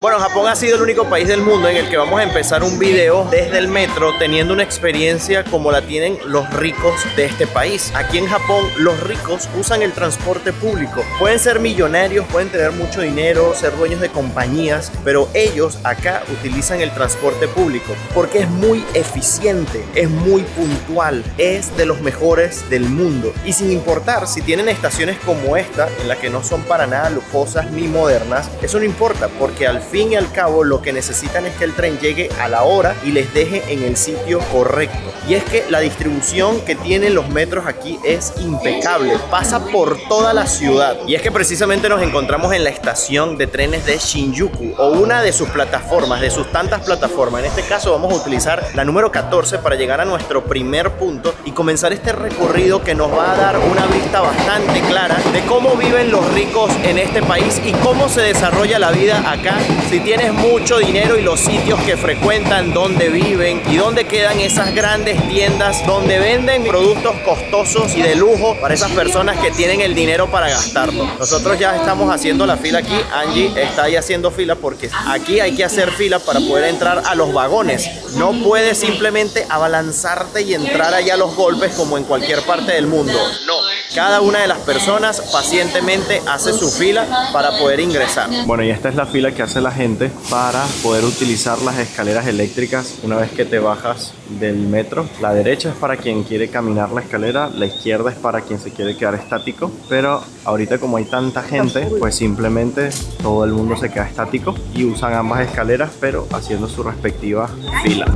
Bueno, Japón ha sido el único país del mundo en el que vamos a empezar un video desde el metro teniendo una experiencia como la tienen los ricos de este país. Aquí en Japón, los ricos usan el transporte público. Pueden ser millonarios, pueden tener mucho dinero, ser dueños de compañías, pero ellos acá utilizan el transporte público porque es muy eficiente, es muy puntual, es de los mejores del mundo. Y sin importar si tienen estaciones como esta, en las que no son para nada lujosas ni modernas, eso no importa porque al fin y al cabo lo que necesitan es que el tren llegue a la hora y les deje en el sitio correcto. Y es que la distribución que tienen los metros aquí es impecable, pasa por toda la ciudad. Y es que precisamente nos encontramos en la estación de trenes de Shinjuku, o una de sus plataformas, de sus tantas plataformas. En este caso vamos a utilizar la número 14 para llegar a nuestro primer punto y comenzar este recorrido que nos va a dar una vista bastante clara de cómo viven los ricos en este país y cómo se desarrolla la vida acá. Si tienes mucho dinero y los sitios que frecuentan, dónde viven y dónde quedan esas grandes tiendas donde venden productos costosos y de lujo para esas personas que tienen el dinero para gastarlo. Nosotros ya estamos haciendo la fila aquí. Angie está ahí haciendo fila porque aquí hay que hacer fila para poder entrar a los vagones. No puedes simplemente abalanzarte y entrar allá a los golpes como en cualquier parte del mundo. No. Cada una de las personas pacientemente hace su fila para poder ingresar. Bueno, y esta es la fila que hace la gente para poder utilizar las escaleras eléctricas una vez que te bajas del metro. La derecha es para quien quiere caminar la escalera, la izquierda es para quien se quiere quedar estático, pero ahorita como hay tanta gente, pues simplemente todo el mundo se queda estático y usan ambas escaleras, pero haciendo su respectiva fila.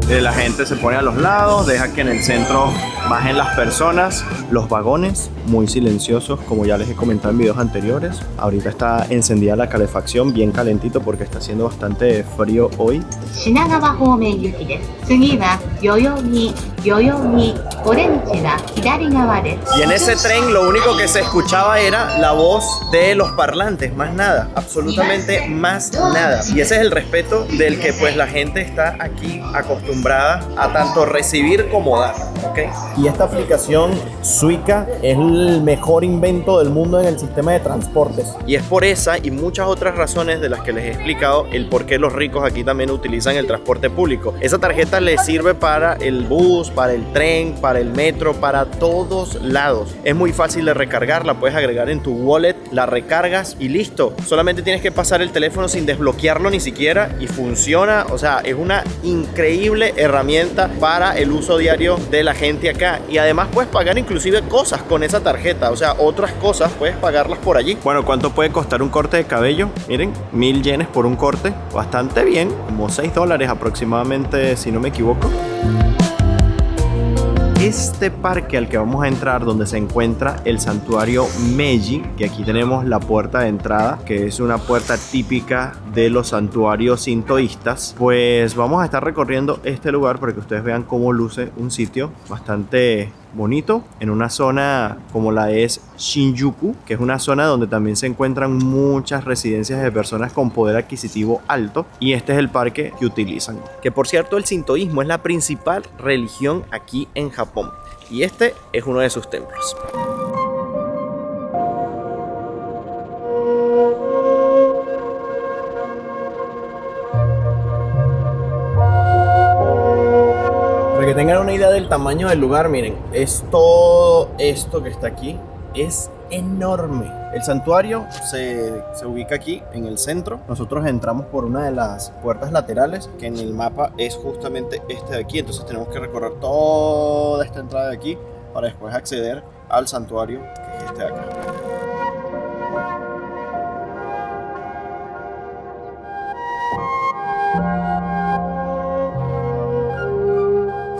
La gente se pone a los lados, deja que en el centro bajen las personas. Los vagones muy silenciosos, como ya les he comentado en videos anteriores. Ahorita está encendida la calefacción, bien calentito porque está haciendo bastante frío hoy. Y en ese tren lo único que se escuchaba era la voz de los parlantes, más nada, absolutamente más nada. Y ese es el respeto del que pues la gente está aquí acostumbrada a tanto recibir como dar, ¿ok? Y esta aplicación Suica es el mejor invento del mundo en el sistema de transportes. Y es por esa y muchas otras razones de las que les he explicado el por qué los ricos aquí también utilizan el transporte público. Esa tarjeta les sirve para el bus, para el tren, para el metro, para todos lados. Es muy fácil de recargar, la puedes agregar en tu wallet, la recargas y listo. Solamente tienes que pasar el teléfono sin desbloquearlo ni siquiera y funciona. O sea, es una increíble herramienta para el uso diario de la gente acá. Y además puedes pagar inclusive cosas con esa tarjeta. O sea, otras cosas puedes pagarlas por allí. Bueno, ¿cuánto puede costar un corte de cabello? Miren, 1000 yenes por un corte. Bastante bien, como $6 aproximadamente, si no me equivoco. Este parque al que vamos a entrar, donde se encuentra el santuario Meiji, que aquí tenemos la puerta de entrada, que es una puerta típica de los santuarios sintoístas, pues vamos a estar recorriendo este lugar para que ustedes vean cómo luce un sitio bastante bonito en una zona como la es Shinjuku, que es una zona donde también se encuentran muchas residencias de personas con poder adquisitivo alto, y este es el parque que utilizan. Que por cierto, el sintoísmo es la principal religión aquí en Japón y este es uno de sus templos. Para que tengan una idea del tamaño del lugar, miren, es todo esto que está aquí, es enorme. El santuario se ubica aquí en el centro. Nosotros entramos por una de las puertas laterales, que en el mapa es justamente este de aquí. Entonces tenemos que recorrer toda esta entrada de aquí para después acceder al santuario, que es este de acá.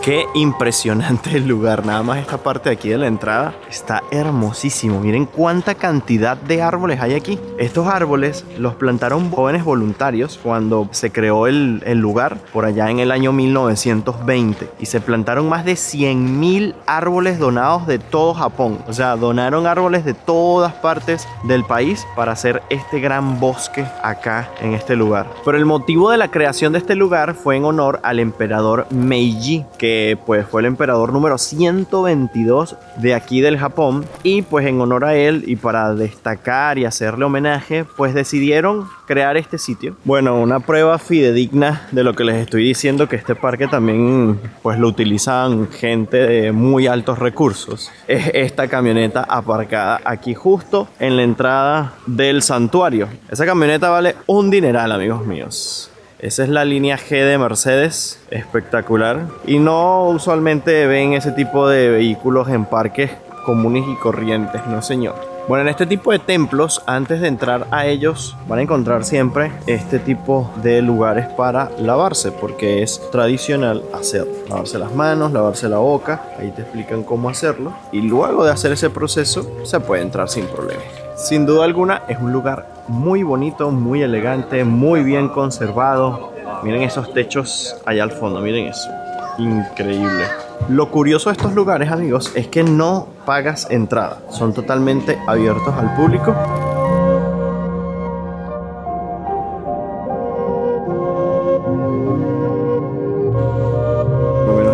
Qué impresionante el lugar, nada más esta parte de aquí de la entrada está hermosísimo. Miren cuánta cantidad de árboles hay aquí. Estos árboles los plantaron jóvenes voluntarios cuando se creó el lugar por allá en el año 1920 y se plantaron más de 100.000 árboles donados de todo Japón. O sea, donaron árboles de todas partes del país para hacer este gran bosque acá en este lugar. Pero el motivo de la creación de este lugar fue en honor al emperador Meiji, que que pues fue el emperador número 122 de aquí del Japón, y pues en honor a él y para destacar y hacerle homenaje, pues decidieron crear este sitio. Bueno, una prueba fidedigna de lo que les estoy diciendo, que este parque también pues lo utilizan gente de muy altos recursos, es esta camioneta aparcada aquí justo en la entrada del santuario. Esa camioneta vale un dineral, amigos míos. Esa es la línea G de Mercedes, espectacular. Y no usualmente ven ese tipo de vehículos en parques comunes y corrientes, no señor. Bueno, en este tipo de templos, antes de entrar a ellos, van a encontrar siempre este tipo de lugares para lavarse, porque es tradicional hacerlo. Lavarse las manos, lavarse la boca, ahí te explican cómo hacerlo. Y luego de hacer ese proceso, se puede entrar sin problema. Sin duda alguna, es un lugar muy bonito, muy elegante, muy bien conservado. Miren esos techos allá al fondo, miren eso. Increíble. Lo curioso de estos lugares, amigos, es que no pagas entrada. Son totalmente abiertos al público.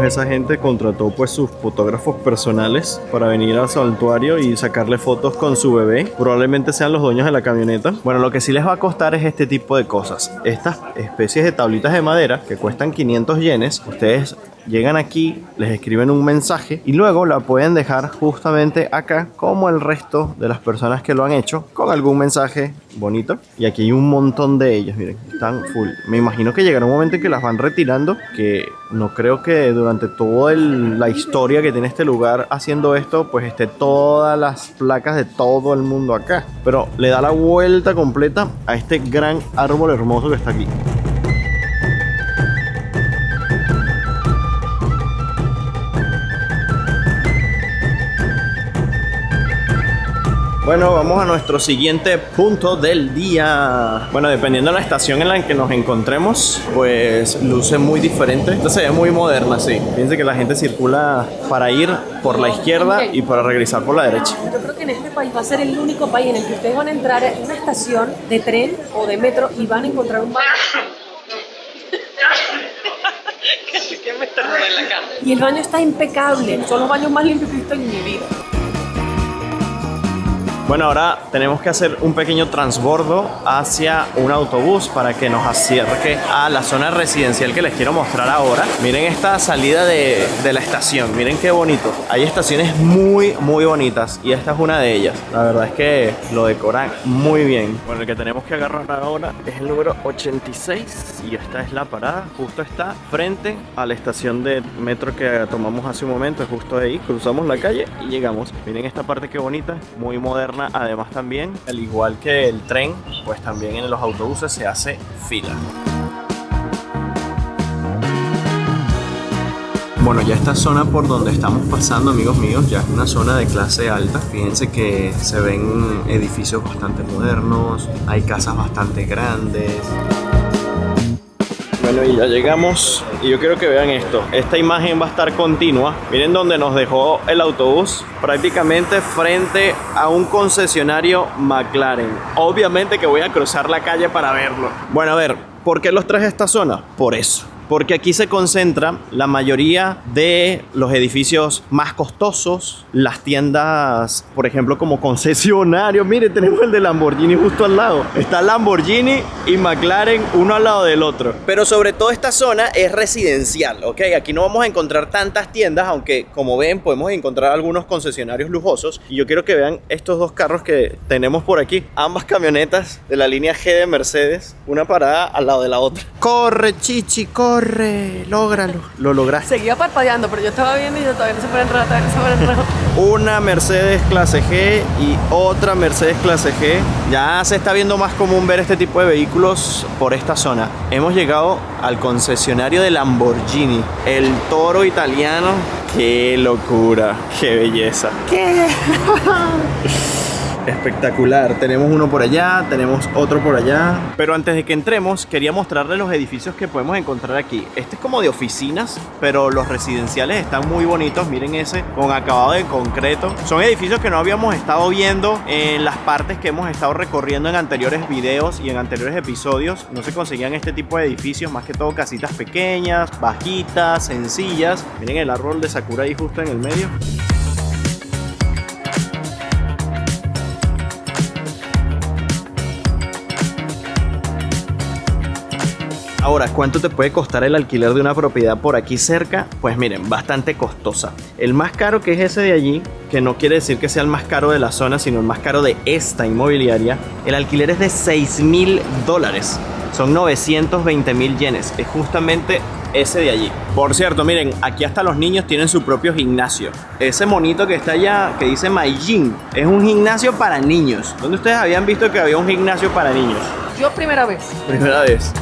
Esa gente contrató pues sus fotógrafos personales para venir al santuario y sacarle fotos con su bebé. Probablemente sean los dueños de la camioneta. Bueno, lo que sí les va a costar es este tipo de cosas. Estas especies de tablitas de madera que cuestan 500 yenes. Ustedes llegan aquí, les escriben un mensaje y luego la pueden dejar justamente acá, como el resto de las personas que lo han hecho, con algún mensaje bonito. Y aquí hay un montón de ellas, miren, están full. Me imagino que llegará un momento en que las van retirando, que no creo que durante toda la historia que tiene este lugar haciendo esto, pues esté todas las placas de todo el mundo acá. Pero le da la vuelta completa a este gran árbol hermoso que está aquí. Bueno, vamos a nuestro siguiente punto del día. Bueno, dependiendo de la estación en la que nos encontremos, pues luce muy diferente. Esta se ve muy moderna, sí. Fíjense que la gente circula para ir por la izquierda y para regresar por la derecha. Yo creo que en este país va a ser el único país en el que ustedes van a entrar en una estación de tren o de metro y van a encontrar un baño. Y el baño está impecable. Son los baños más limpios que he visto en mi vida. Bueno, ahora tenemos que hacer un pequeño transbordo hacia un autobús para que nos acerque a la zona residencial que les quiero mostrar ahora. Miren esta salida de la estación, miren qué bonito. Hay estaciones muy bonitas y esta es una de ellas. La verdad es que lo decoran muy bien. Bueno, el que tenemos que agarrar ahora es el número 86 y esta es la parada. Justo está frente a la estación de metro que tomamos hace un momento, es justo ahí. Cruzamos la calle y llegamos. Miren esta parte qué bonita, muy moderna. Además también, al igual que el tren, pues también en los autobuses se hace fila. Bueno, ya esta zona por donde estamos pasando, amigos míos, ya es una zona de clase alta. Fíjense que se ven edificios bastante modernos, hay casas bastante grandes. Bueno, y ya llegamos y yo quiero que vean esto. Esta imagen va a estar continua. Miren donde nos dejó el autobús, prácticamente frente a un concesionario McLaren. Obviamente que voy a cruzar la calle para verlo. Bueno, a ver, ¿por qué los traje a esta zona? Por eso. Porque aquí se concentra la mayoría de los edificios más costosos, las tiendas, por ejemplo, como concesionarios. Miren, tenemos el de Lamborghini justo al lado. Está Lamborghini y McLaren uno al lado del otro. Pero sobre todo esta zona es residencial, ¿ok? Aquí no vamos a encontrar tantas tiendas, aunque como ven podemos encontrar algunos concesionarios lujosos. Y yo quiero que vean estos dos carros que tenemos por aquí. Ambas camionetas de la línea G de Mercedes, una parada al lado de la otra. ¡Corre, Chichi, corre! Lógralo. Lo lograste. Seguía parpadeando, pero yo estaba viendo y yo todavía no se puede entrar, Una Mercedes clase G y otra Mercedes clase G. Ya se está viendo más común ver este tipo de vehículos por esta zona. Hemos llegado al concesionario de Lamborghini, el toro italiano. ¡Qué locura! ¡Qué belleza! ¡Qué! Espectacular, tenemos uno por allá, tenemos otro por allá. Pero antes de que entremos, quería mostrarles los edificios que podemos encontrar aquí. Este es como de oficinas, pero los residenciales están muy bonitos. Miren ese, con acabado de concreto. Son edificios que no habíamos estado viendo en las partes que hemos estado recorriendo en anteriores videos y en anteriores episodios. No se conseguían este tipo de edificios, más que todo casitas pequeñas, bajitas, sencillas. Miren el árbol de sakura ahí justo en el medio. Ahora, ¿cuánto te puede costar el alquiler de una propiedad por aquí cerca? Pues miren, bastante costosa. El más caro, que es ese de allí, que no quiere decir que sea el más caro de la zona, sino el más caro de esta inmobiliaria, el alquiler es de $6,000. Son 920,000 yenes. Es justamente ese de allí. Por cierto, miren, aquí hasta los niños tienen su propio gimnasio. Ese monito que está allá, que dice Maijin, es un gimnasio para niños. ¿Dónde ustedes habían visto que había un gimnasio para niños? Yo primera vez. Primera vez.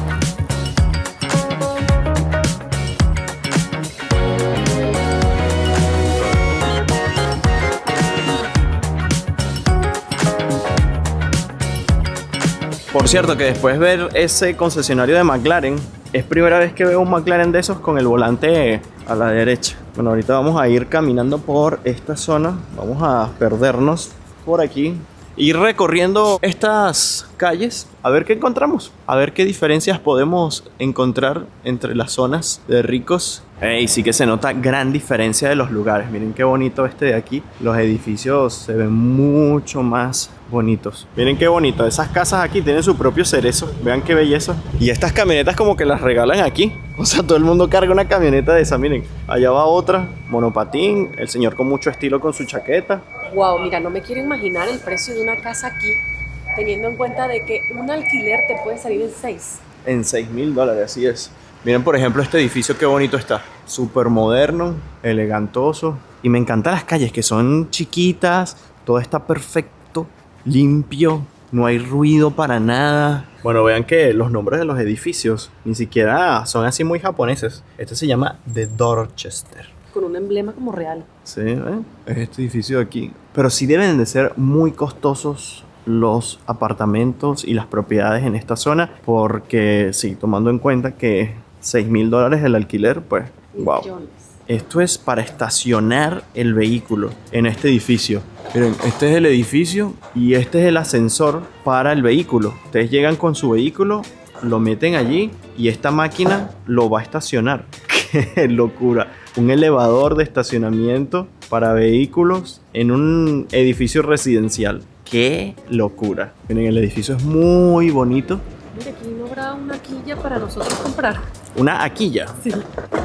Por cierto, que después de ver ese concesionario de McLaren, es primera vez que veo un McLaren de esos con el volante a la derecha. Bueno, ahorita vamos a ir caminando por esta zona. Vamos a perdernos por aquí. Ir recorriendo estas calles a ver qué encontramos. A ver qué diferencias podemos encontrar entre las zonas de ricos. Y sí que se nota gran diferencia de los lugares. Miren qué bonito este de aquí. Los edificios se ven mucho más bonitos. Miren qué bonito. Esas casas aquí tienen su propio cerezo. Vean qué belleza. Y estas camionetas como que las regalan aquí. O sea, todo el mundo carga una camioneta de esa. Miren, allá va otra. Monopatín. El señor con mucho estilo con su chaqueta. Wow, mira, no me quiero imaginar el precio de una casa aquí, teniendo en cuenta de que un alquiler te puede salir en 6. En $6,000, así es. Miren, por ejemplo, este edificio qué bonito está. Súper moderno, elegantoso. Y me encantan las calles, que son chiquitas. Todo está perfecto, limpio. No hay ruido para nada. Bueno, vean que los nombres de los edificios ni siquiera son así muy japoneses. Este se llama The Dorchester. Con un emblema como real. Sí, es este edificio de aquí. Pero sí deben de ser muy costosos los apartamentos y las propiedades en esta zona, porque sí, tomando en cuenta que $6,000 el alquiler, pues wow. Millones. Esto es para estacionar el vehículo en este edificio. Miren, este es el edificio y este es el ascensor para el vehículo. Ustedes llegan con su vehículo, lo meten allí y esta máquina lo va a estacionar. ¡Qué locura! Un elevador de estacionamiento para vehículos en un edificio residencial. ¡Qué locura! Miren, el edificio es muy bonito. Mira, aquí no habrá una quilla para nosotros comprar. Una aquilla. Sí.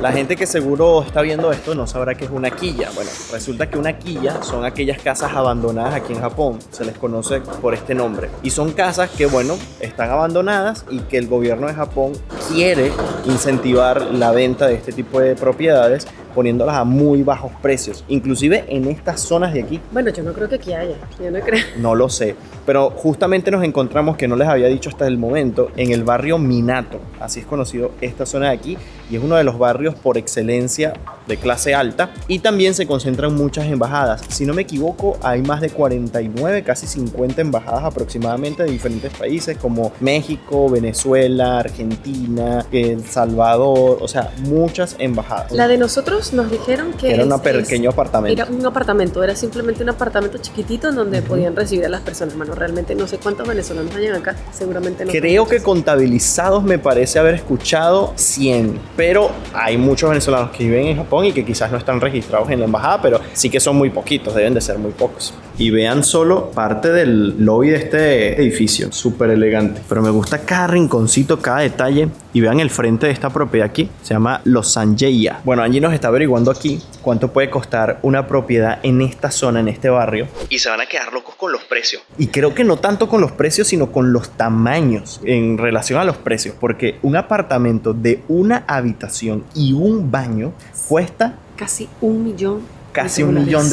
La gente que seguro está viendo esto no sabrá qué es una quilla. Bueno, resulta que una quilla son aquellas casas abandonadas aquí en Japón. Se les conoce por este nombre. Y son casas que, bueno, están abandonadas y que el gobierno de Japón quiere incentivar la venta de este tipo de propiedades, poniéndolas a muy bajos precios. Inclusive en estas zonas de aquí. Bueno, yo no creo que aquí haya. Yo no creo. No lo sé. Pero justamente nos encontramos, que no les había dicho hasta el momento, en el barrio Minato. Así es conocido esta zona de aquí. Y es uno de los barrios por excelencia de clase alta. Y también se concentran muchas embajadas. Si no me equivoco, hay más de 49, casi 50 embajadas aproximadamente de diferentes países, como México, Venezuela, Argentina, El Salvador. O sea, muchas embajadas. La de nosotros nos dijeron que era un pequeño apartamento. Era un apartamento, era simplemente un apartamento chiquitito en donde podían recibir a las personas. Mano, realmente no sé cuántos venezolanos hayan acá, seguramente no. Creo que contabilizados me parece haber escuchado 100, pero hay muchos venezolanos que viven en Japón y que quizás no están registrados en la embajada, pero sí que son muy poquitos, deben de ser muy pocos. Y vean solo parte del lobby de este edificio, súper elegante. Pero me gusta cada rinconcito, cada detalle. Y vean el frente de esta propiedad aquí, se llama Los Sanjeya. Bueno, Angie nos está averiguando aquí cuánto puede costar una propiedad en esta zona, en este barrio. Y se van a quedar locos con los precios. Y creo que no tanto con los precios, sino con los tamaños en relación a los precios. Porque un apartamento de una habitación y un baño cuesta casi $1 millón. Casi $1 millón.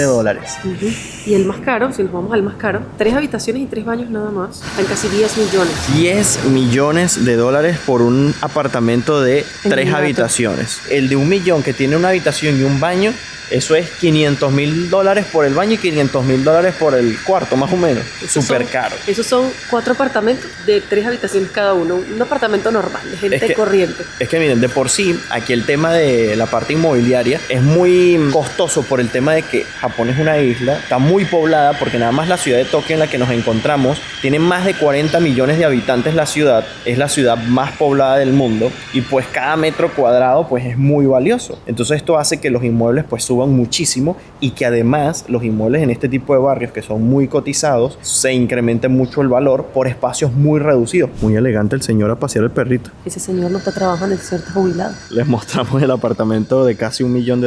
Y el más caro, si nos vamos al más caro, 3 habitaciones y 3 baños nada más, están casi $10 millones. $10 millones por un apartamento de 3 habitaciones. El de $1 millón, que tiene una habitación y un baño, Eso es $500,000 por el baño y $500,000 por el cuarto, más o menos. Súper caro. Esos son 4 apartamentos de 3 habitaciones cada uno. Un apartamento normal, de gente corriente. Es que miren, de por sí, aquí el tema de la parte inmobiliaria es muy costoso por el tema de que Japón es una isla, está muy poblada, porque nada más la ciudad de Tokio en la que nos encontramos tiene más de 40 millones de habitantes. La ciudad es la ciudad más poblada del mundo y pues cada metro cuadrado pues es muy valioso. Entonces esto hace que los inmuebles pues suban muchísimo y que además los inmuebles en este tipo de barrios que son muy cotizados se incrementen mucho el valor por espacios muy reducidos. Muy elegante el señor a pasear el perrito. Ese señor no está trabajando, el señor está jubilado. Les mostramos el apartamento de casi $1 millón,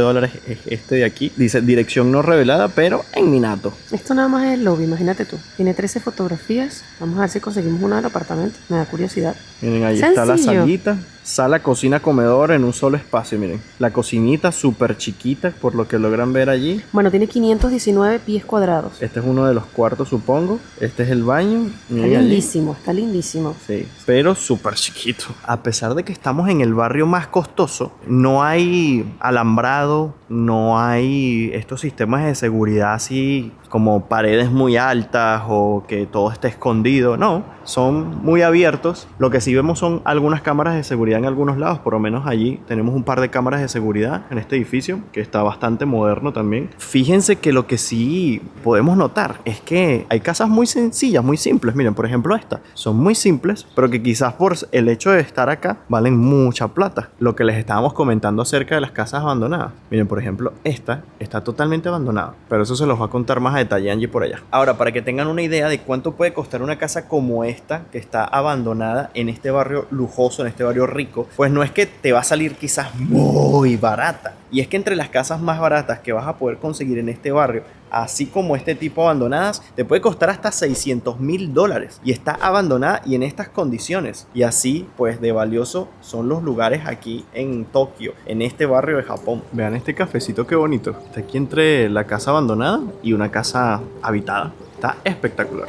este de aquí. Dice dirección no revelada, pero en Minato. Esto nada más es el lobby, imagínate tú. Tiene 13 fotografías. Vamos a ver si conseguimos una del apartamento. Me da curiosidad. Miren, ahí está la salita. Sala, cocina, comedor en un solo espacio, miren. La cocinita súper chiquita, por lo que logran ver allí. Bueno, tiene 519 pies cuadrados. Este es uno de los cuartos, supongo. Este es el baño. Está lindísimo, está lindísimo. Sí, pero súper chiquito. A pesar de que estamos en el barrio más costoso, no hay alambrado, no hay estos sistemas de seguridad así como paredes muy altas o que todo esté escondido. No, son muy abiertos. Lo que sí vemos son algunas cámaras de seguridad en algunos lados. Por lo menos allí tenemos un par de cámaras de seguridad en este edificio, que está bastante moderno también. Fíjense que lo que sí podemos notar es que hay casas muy sencillas, muy simples. Miren, por ejemplo esta. Son muy simples, pero que quizás por el hecho de estar acá valen mucha plata. Lo que les estábamos comentando acerca de las casas abandonadas. Miren, por ejemplo, esta está totalmente abandonada, pero eso se los va a contar más a detalle Angie por allá. Ahora, para que tengan una idea de cuánto puede costar una casa como esta, que está abandonada en este barrio lujoso, en este barrio rico, pues no es que te va a salir quizás muy barata. Y es que entre las casas más baratas que vas a poder conseguir en este barrio, así como este tipo abandonadas, te puede costar hasta $600,000 y está abandonada y en estas condiciones. Y así pues de valioso son los lugares aquí en Tokio, en este barrio de Japón. Vean este cafecito, qué bonito. Está aquí entre la casa abandonada y una casa habitada. Está espectacular.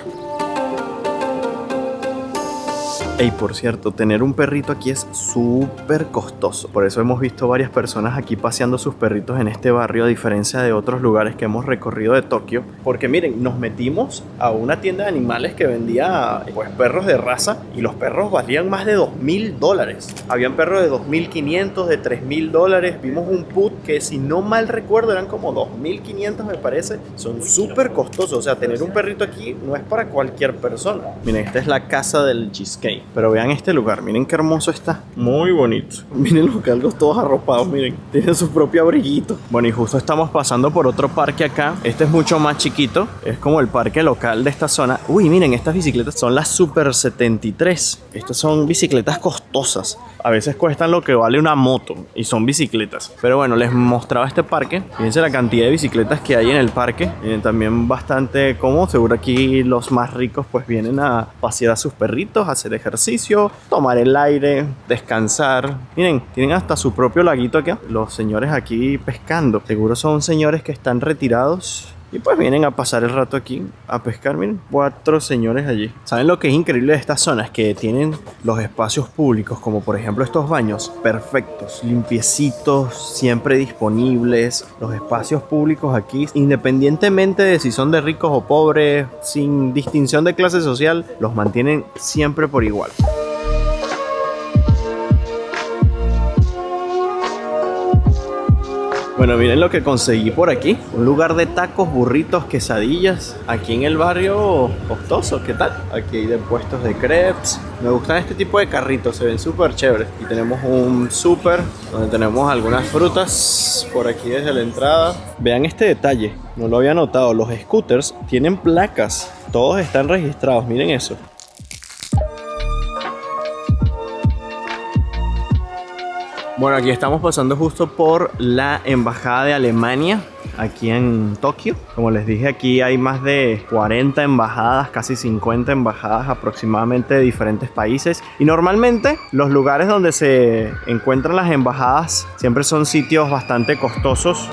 Y por cierto, tener un perrito aquí es súper costoso. Por eso hemos visto varias personas aquí paseando sus perritos en este barrio, a diferencia de otros lugares que hemos recorrido de Tokio. Porque miren, nos metimos a una tienda de animales que vendía pues perros de raza y los perros valían más de $2,000. Habían perros de $2,500, de $3,000. Vimos un put que, si no mal recuerdo, eran como $2,500 me parece. Son súper costosos. O sea, tener un perrito aquí no es para cualquier persona. Miren, esta es la casa del cheesecake. Pero vean este lugar, miren qué hermoso está. Muy bonito. Miren los galgos todos arropados, miren. Tienen su propio abriguito. Bueno, y justo estamos pasando por otro parque acá. Este es mucho más chiquito. Es como el parque local de esta zona. Uy, miren, estas bicicletas son las Super 73. Estas son bicicletas costosas. A veces cuestan lo que vale una moto y son bicicletas. Pero bueno, les mostraba este parque. Fíjense la cantidad de bicicletas que hay en el parque. Miren, también bastante cómodo. Seguro aquí los más ricos pues vienen a pasear a sus perritos, a hacer ejercicio, tomar el aire, descansar. Miren, tienen hasta su propio laguito acá. Los señores aquí pescando. Seguro son señores que están retirados y pues vienen a pasar el rato aquí a pescar. Miren, 4 señores allí. ¿Saben lo que es increíble de estas zonas? Que tienen los espacios públicos, como por ejemplo estos baños, perfectos, limpiecitos, siempre disponibles. Los espacios públicos aquí, independientemente de si son de ricos o pobres, sin distinción de clase social, los mantienen siempre por igual. Bueno, miren lo que conseguí por aquí. Un lugar de tacos, burritos, quesadillas. Aquí en el barrio costoso, ¿qué tal? Aquí hay de puestos de crepes. Me gustan este tipo de carritos, se ven súper chéveres. Y tenemos un súper donde tenemos algunas frutas por aquí desde la entrada. Vean este detalle, no lo había notado. Los scooters tienen placas. Todos están registrados, miren eso. Bueno, aquí estamos pasando justo por la embajada de Alemania, aquí en Tokio. Como les dije, aquí hay más de 40 embajadas, casi 50 embajadas aproximadamente de diferentes países. Y normalmente los lugares donde se encuentran las embajadas siempre son sitios bastante costosos.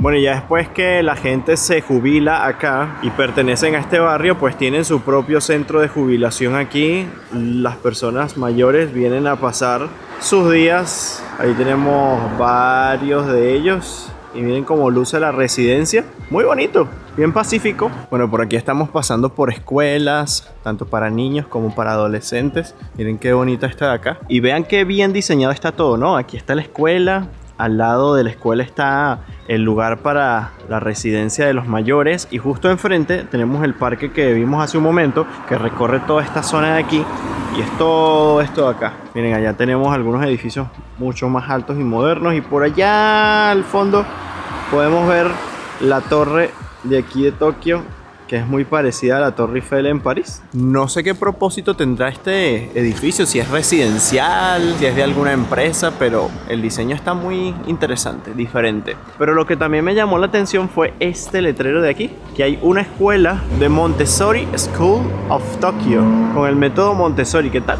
Bueno, y ya después que la gente se jubila acá y pertenecen a este barrio, pues tienen su propio centro de jubilación aquí. Las personas mayores vienen a pasar sus días. Ahí tenemos varios de ellos. Y miren cómo luce la residencia. Muy bonito, bien pacífico. Bueno, por aquí estamos pasando por escuelas, tanto para niños como para adolescentes. Miren qué bonita está de acá. Y vean qué bien diseñado está todo, ¿no? Aquí está la escuela. Al lado de la escuela está el lugar para la residencia de los mayores. Y justo enfrente tenemos el parque que vimos hace un momento, que recorre toda esta zona de aquí. Y es todo esto de acá. Miren, allá tenemos algunos edificios mucho más altos y modernos. Y por allá al fondo podemos ver la torre de aquí de Tokio, que es muy parecida a la Torre Eiffel en París. No sé qué propósito tendrá este edificio, si es residencial, si es de alguna empresa, pero el diseño está muy interesante, diferente. Pero lo que también me llamó la atención fue este letrero de aquí, que hay una escuela de Montessori School of Tokyo, con el método Montessori. ¿Qué tal?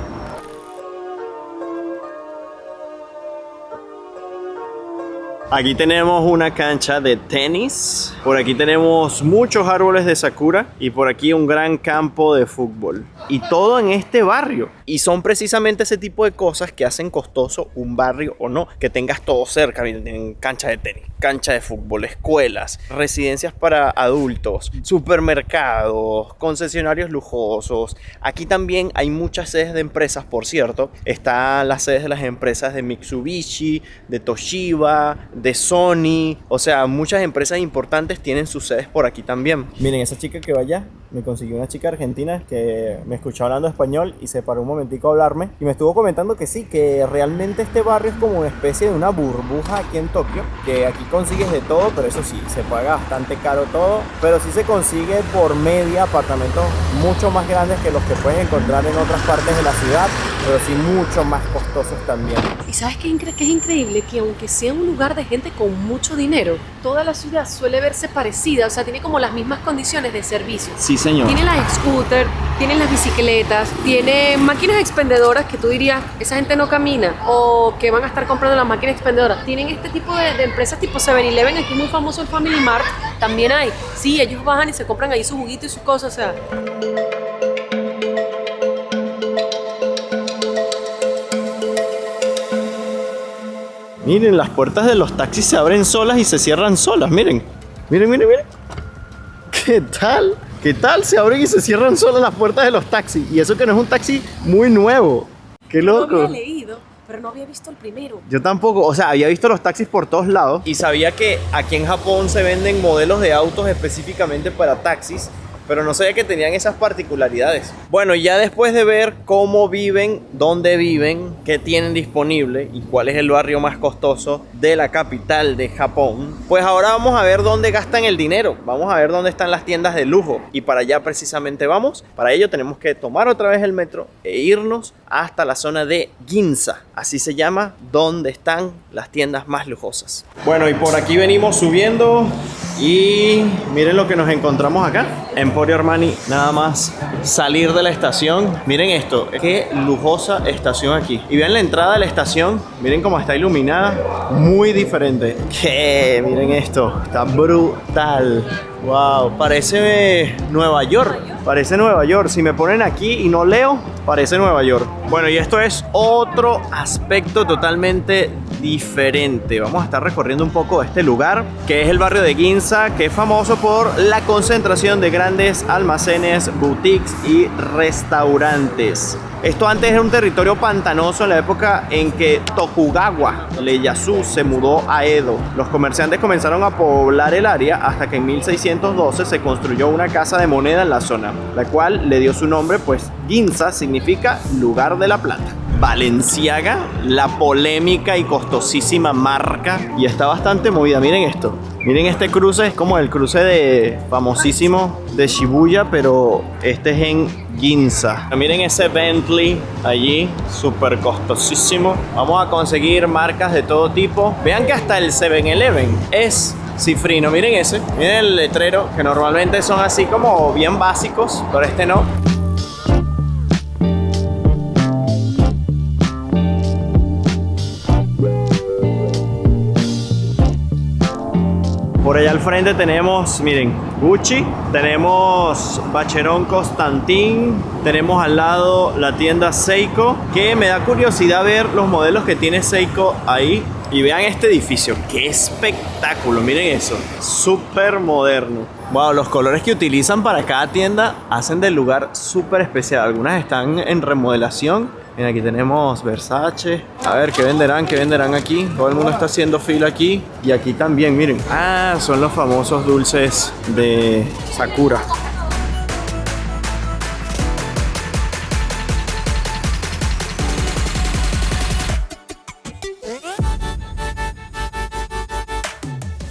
Aquí tenemos una cancha de tenis. Por aquí tenemos muchos árboles de sakura. Y por aquí un gran campo de fútbol. Y todo en este barrio. Y son precisamente ese tipo de cosas que hacen costoso un barrio o no. Que tengas todo cerca. Miren, tienen cancha de tenis, cancha de fútbol, escuelas, residencias para adultos, supermercados, concesionarios lujosos. Aquí también hay muchas sedes de empresas, por cierto. Están las sedes de las empresas de Mitsubishi, de Toshiba, de Sony. O sea, muchas empresas importantes tienen sus sedes por aquí también. Miren, esa chica que va allá, me consiguió una chica argentina que me escuchó hablando español y se paró un momentico a hablarme y me estuvo comentando que sí, que realmente este barrio es como una especie de una burbuja aquí en Tokio, que aquí consigues de todo, pero eso sí, se paga bastante caro todo, pero sí se consigue por media apartamentos mucho más grandes que los que pueden encontrar en otras partes de la ciudad, pero sí mucho más costosos también. ¿Y sabes qué es increíble? Que aunque sea un lugar de gente con mucho dinero, toda la ciudad suele verse parecida, o sea, tiene como las mismas condiciones de servicio. Sí, señor. Tiene las scooters, tienen las bicicletas, tiene máquinas expendedoras que tú dirías, esa gente no camina, o que van a estar comprando las máquinas expendedoras. Tienen este tipo de empresas tipo 7-Eleven, aquí muy famoso el Family Mart, también hay. Sí, ellos bajan y se compran ahí su juguito y sus cosas, o sea. Miren, las puertas de los taxis se abren solas y se cierran solas, miren. Miren, miren, miren. ¿Qué tal? ¿Qué tal? Se abren y se cierran solas las puertas de los taxis. Y eso que no es un taxi muy nuevo. ¡Qué loco! No había leído, pero no había visto el primero. Yo tampoco, o sea, había visto los taxis por todos lados. Y sabía que aquí en Japón se venden modelos de autos específicamente para taxis, pero no sabía que tenían esas particularidades. Bueno, ya después de ver cómo viven, dónde viven, qué tienen disponible y cuál es el barrio más costoso de la capital de Japón, pues ahora vamos a ver dónde gastan el dinero. Vamos a ver dónde están las tiendas de lujo. Y para allá precisamente vamos. Para ello tenemos que tomar otra vez el metro e irnos hasta la zona de Ginza. Así se llama, donde están las tiendas más lujosas. Bueno, y por aquí venimos subiendo. Y miren lo que nos encontramos acá. Emporio Armani, nada más salir de la estación. Miren esto, qué lujosa estación aquí. Y vean la entrada de la estación, miren cómo está iluminada. Muy diferente. ¿Qué? Miren esto, está brutal. Wow, parece Nueva York. Parece Nueva York. Si me ponen aquí y no leo, parece Nueva York. Bueno, y esto es otro aspecto totalmente diferente. Vamos a estar recorriendo un poco este lugar, que es el barrio de Ginza, que es famoso por la concentración de grandes almacenes, boutiques y restaurantes. Esto antes era un territorio pantanoso en la época en que Tokugawa Ieyasu se mudó a Edo. Los comerciantes comenzaron a poblar el área hasta que en 1612 se construyó una casa de moneda en la zona, la cual le dio su nombre, pues Ginza significa lugar de la plata. Balenciaga, la polémica y costosísima marca, y está bastante movida. Miren esto, miren este cruce, es como el cruce de famosísimo de Shibuya, pero este es en Ginza. Miren ese Bentley allí, súper costosísimo. Vamos a conseguir marcas de todo tipo. Vean que hasta el 7-Eleven es cifrino. Miren ese, miren el letrero, que normalmente son así como bien básicos, pero este no. Por allá al frente tenemos, miren, Gucci, tenemos Vacheron Constantin, tenemos al lado la tienda Seiko, que me da curiosidad ver los modelos que tiene Seiko ahí. Y vean este edificio, qué espectáculo, miren eso, súper moderno. Wow, los colores que utilizan para cada tienda hacen del lugar súper especial. Algunas están en remodelación. Miren, aquí tenemos Versace. A ver, ¿qué venderán aquí? Todo el mundo está haciendo fila aquí. Y aquí también, miren. Ah, son los famosos dulces de Sakura.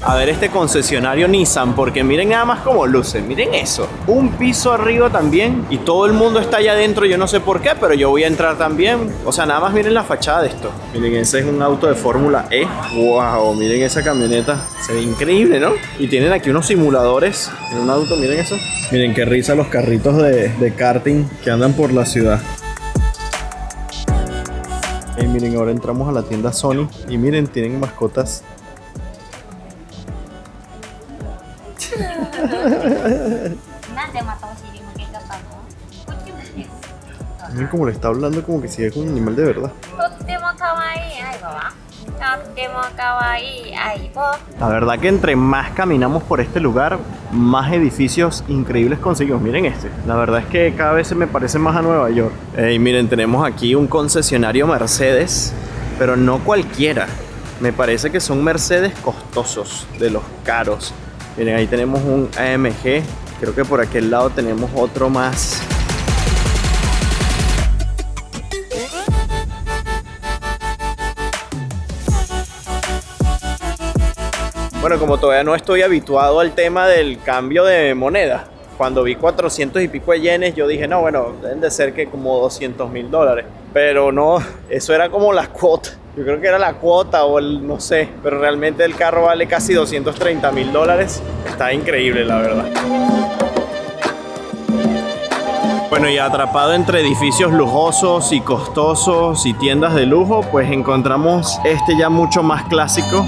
A ver este concesionario Nissan, porque miren nada más cómo luce, miren eso, un piso arriba también y todo el mundo está allá adentro, yo no sé por qué, pero yo voy a entrar también. O sea, nada más miren la fachada de esto. Miren, ese es un auto de Fórmula E. Wow, miren esa camioneta, se ve increíble, ¿no? Y tienen aquí unos simuladores en un auto, miren eso. Miren qué risa los carritos de karting que andan por la ciudad. Y miren, ahora entramos a la tienda Sony y miren, tienen mascotas. Miren cómo le está hablando como que si es un animal de verdad. La verdad que entre más caminamos por este lugar, más edificios increíbles conseguimos. Miren este. La verdad es que cada vez se me parece más a Nueva York. Y miren, tenemos aquí un concesionario Mercedes, pero no cualquiera. Me parece que son Mercedes costosos, de los caros. Miren, ahí tenemos un AMG. Creo que por aquel lado tenemos otro más. Bueno, como todavía no estoy habituado al tema del cambio de moneda, cuando vi 400 y pico de yenes, yo dije, no, bueno, deben de ser que como $200,000. Pero no, eso era como la cuota. Yo creo que era la cuota o el, no sé, pero realmente el carro vale casi $230,000. Está increíble, la verdad. Bueno, y atrapado entre edificios lujosos y costosos y tiendas de lujo, pues encontramos este ya mucho más clásico.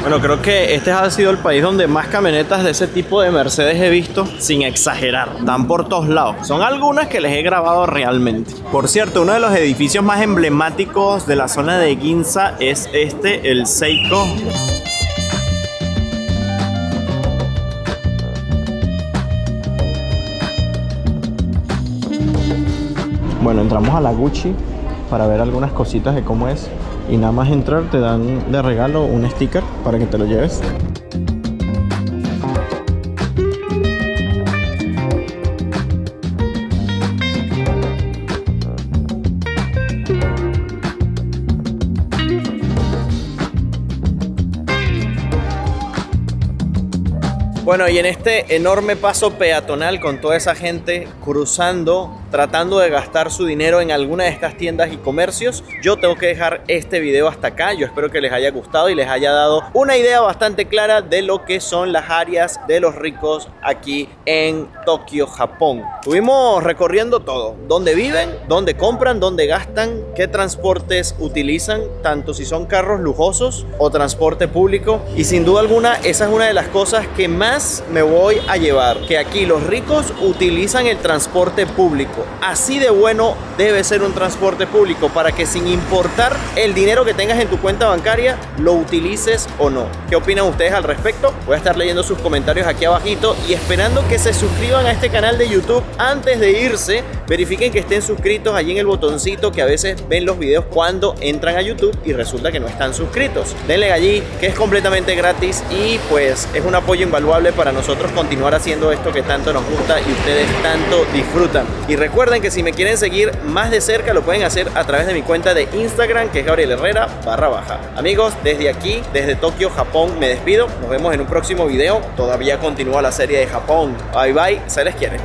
Bueno, creo que este ha sido el país donde más camionetas de ese tipo de Mercedes he visto, sin exagerar. Están por todos lados. Son algunas que les he grabado realmente. Por cierto, uno de los edificios más emblemáticos de la zona de Ginza es este, el Seiko. Bueno, entramos a la Gucci para ver algunas cositas de cómo es. Y nada más entrar te dan de regalo un sticker para que te lo lleves. Bueno, y en este enorme paso peatonal con toda esa gente cruzando, tratando de gastar su dinero en alguna de estas tiendas y comercios, yo tengo que dejar este video hasta acá. Yo espero que les haya gustado y les haya dado una idea bastante clara de lo que son las áreas de los ricos aquí en Tokio, Japón. Estuvimos recorriendo todo, dónde viven, dónde compran, dónde gastan, qué transportes utilizan, tanto si son carros lujosos o transporte público. Y sin duda alguna, esa es una de las cosas que más me voy a llevar, que aquí los ricos utilizan el transporte público. Así de bueno debe ser un transporte público para que sin importar el dinero que tengas en tu cuenta bancaria, lo utilices o no. ¿Qué opinan ustedes al respecto? Voy a estar leyendo sus comentarios aquí abajito y esperando que se suscriban a este canal de YouTube. Antes de irse, verifiquen que estén suscritos allí en el botoncito, que a veces ven los videos cuando entran a YouTube y resulta que no están suscritos. Denle allí, que es completamente gratis y pues es un apoyo invaluable para nosotros continuar haciendo esto que tanto nos gusta y ustedes tanto disfrutan. Y recuerden que si me quieren seguir más de cerca lo pueden hacer a través de mi cuenta de Instagram, que es Gabriel Herrera _. Amigos, desde aquí, desde Tokio, Japón, me despido. Nos vemos en un próximo video. Todavía continúa la serie de Japón. Bye bye, se les quiere.